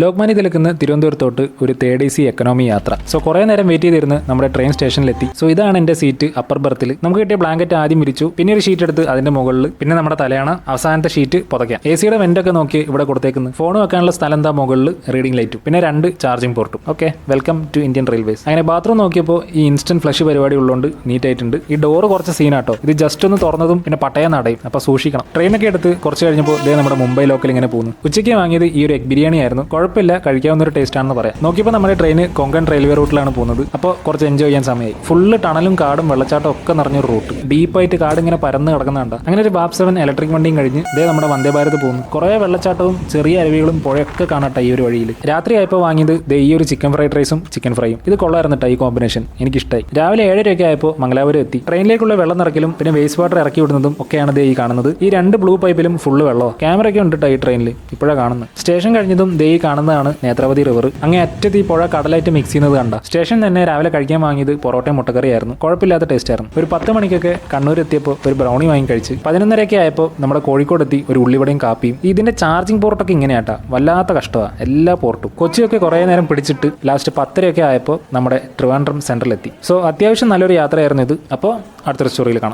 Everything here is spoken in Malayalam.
ലോക്മാന്യ തിലക് തിരുവനന്തപുരത്തോട്ട് ഒരു തേർഡ് AC എക്കണോമി യാത്ര. സോ കുറേ നേരം വെയിറ്റ് ചെയ്തിരുന്ന് നമ്മുടെ ട്രെയിൻ സ്റ്റേഷനിലെത്തി. സോ ഇതാണ് എൻ്റെ സീറ്റ് അപ്പർ ബർത്തിൽ. നമുക്ക് കിട്ടിയ ബ്ലാങ്കറ്റ് ആദ്യം വിരിച്ചു, പിന്നെ ഒരു ഷീറ്റ് എടുത്ത് അതിന്റെ മുകളിൽ, പിന്നെ നമ്മുടെ തലയാണ് അവസാനത്തെ ഷീറ്റ് പുതയ്ക്കാം. AC-യുടെ വെന്റൊക്കെ നോക്കി ഇവിടെ കൊടുത്തേക്കുന്നു. ഫോൺ വെക്കാനുള്ള സ്ഥലം എന്താ മുകളിൽ റീഡിംഗ് ലൈറ്റും പിന്നെ 2 ചാർജിംഗ് പോർട്ടും. Okay, welcome to Indian railways. അങ്ങനെ ബാത്റൂം നോക്കിയപ്പോൾ ഈ ഇൻസ്റ്റന്റ് ഫ്ലഷ് പരിപാടി ഉള്ളതുകൊണ്ട് നീറ്റ് ആയിട്ടുണ്ട്. ഈ ഡോറ് കുറച്ച് സീനാട്ടോ. ഇത് ജസ്റ്റ് ഒന്ന് തുറന്നതും പിന്നെ പട്ടയം നടയും, അപ്പോൾ സൂക്ഷിക്കണം. ട്രെയിനൊക്കെ എടുത്ത് കുറച്ച് കഴിഞ്ഞപ്പോൾ ഇതേ നമ്മുടെ മുംബൈ ലോക്കൽ ഇങ്ങനെ പോകുന്നു. ഉച്ചയ്ക്ക് വാങ്ങിയത് ഈ ഒരു എഗ് ബിരിയാണി ആയിരുന്നു. കുഴപ്പമില്ല, കഴിക്കാവുന്ന ഒരു ടേസ്റ്റ് ആണെന്ന് പറയാം. നോക്കിയപ്പോൾ നമ്മുടെ ട്രെയിൻ കൊങ്കൺ റെയിൽവേ റൂട്ടിലാണ് പോകുന്നത്. അപ്പോൾ കുറച്ച് എൻജോയ് ചെയ്യാൻ സമയമായി. ഫുള്ള് ടണലും കാടും വെള്ളച്ചാട്ടം ഒക്കെ നിറഞ്ഞൊരു റൂട്ട്. ഡീപ്പായിട്ട് കാട് ഇങ്ങനെ പരന്ന് കിടക്കുന്നുണ്ട്. അങ്ങനെ ഒരു ബാബ് 7 ഇലക്ട്രിക് വണ്ടിയും കഴിഞ്ഞ് ഇതേ നമ്മുടെ വന്ദേ ഭാരത് പോകുന്നു. കുറേ വെള്ളച്ചാട്ടവും ചെറിയ അരുവികളും പുഴയൊക്കെ കാണട്ടെ ഈ ഒരു വഴിയിൽ. രാത്രി ആയപ്പോൾ വാങ്ങിയത് ഈ ഒരു ചിക്കൻ ഫ്രൈഡ് റൈസും ചിക്കൻ ഫ്രൈയും. ഇത് കൊള്ളായിരുന്നിട്ട് ഈ കോമ്പിനേഷൻ എനിക്കിഷ്ടമായി. രാവിലെ 7:30 ആയപ്പോൾ മംഗലാപുരം എത്തി. ട്രെയിനിലേക്കുള്ള വെള്ളം നിറയ്ക്കലും പിന്നെ വേസ്റ്റ് വാട്ടർ ഇറക്കി വിടുന്നതും ഒക്കെയാണ് ഈ കാണുന്നത്. ഈ 2 ബ്ലൂ പൈപ്പിലും ഫുള്ള് വെള്ളമോ. ക്യാമറയൊക്കെ ഉണ്ട് ഈ ട്രെയിനിൽ. ഇപ്പോഴാണ് കാണുന്നത്. സ്റ്റേഷൻ കഴിഞ്ഞതും ഈ കാണുന്നതാണ് നേത്രാവതി റിവർ. അങ്ങനെ അറ്റത്ത് ഈ പുഴ കടലായിട്ട് മിക്സ് ചെയ്യുന്നത് കണ്ട. സ്റ്റേഷൻ തന്നെ രാവിലെ കഴിക്കാൻ വാങ്ങിയത് പൊറോട്ടയും മുട്ടക്കറിയായിരുന്നു. കുഴപ്പമില്ലാത്ത ടേസ്റ്റ് ആയിരുന്നു. ഒരു 10 മണിക്കൊക്കെ കണ്ണൂർ എത്തിയപ്പോൾ ഒരു ബ്രൗണി വാങ്ങി കഴിച്ച് 11:30 ആയപ്പോൾ നമ്മുടെ കോഴിക്കോട് എത്തി ഒരു ഉള്ളിവടയും കാപ്പിയും. ഇതിന്റെ ചാർജിങ് പോർട്ടൊക്കെ ഇങ്ങനെയാട്ടാ, വല്ലാത്ത കഷ്ടമാണ് എല്ലാ പോർട്ടും. കൊച്ചിയൊക്കെ കുറേ നേരം പിടിച്ചിട്ട് ലാസ്റ്റ് 10:30 ആയപ്പോൾ നമ്മുടെ ട്രിവാൻഡ്രം സെൻട്രൽ എത്തി. സോ അത്യാവശ്യം നല്ലൊരു യാത്രയായിരുന്നു ഇത്. അപ്പോൾ അടുത്തൊരു സ്റ്റോറിയിൽ കാണാം.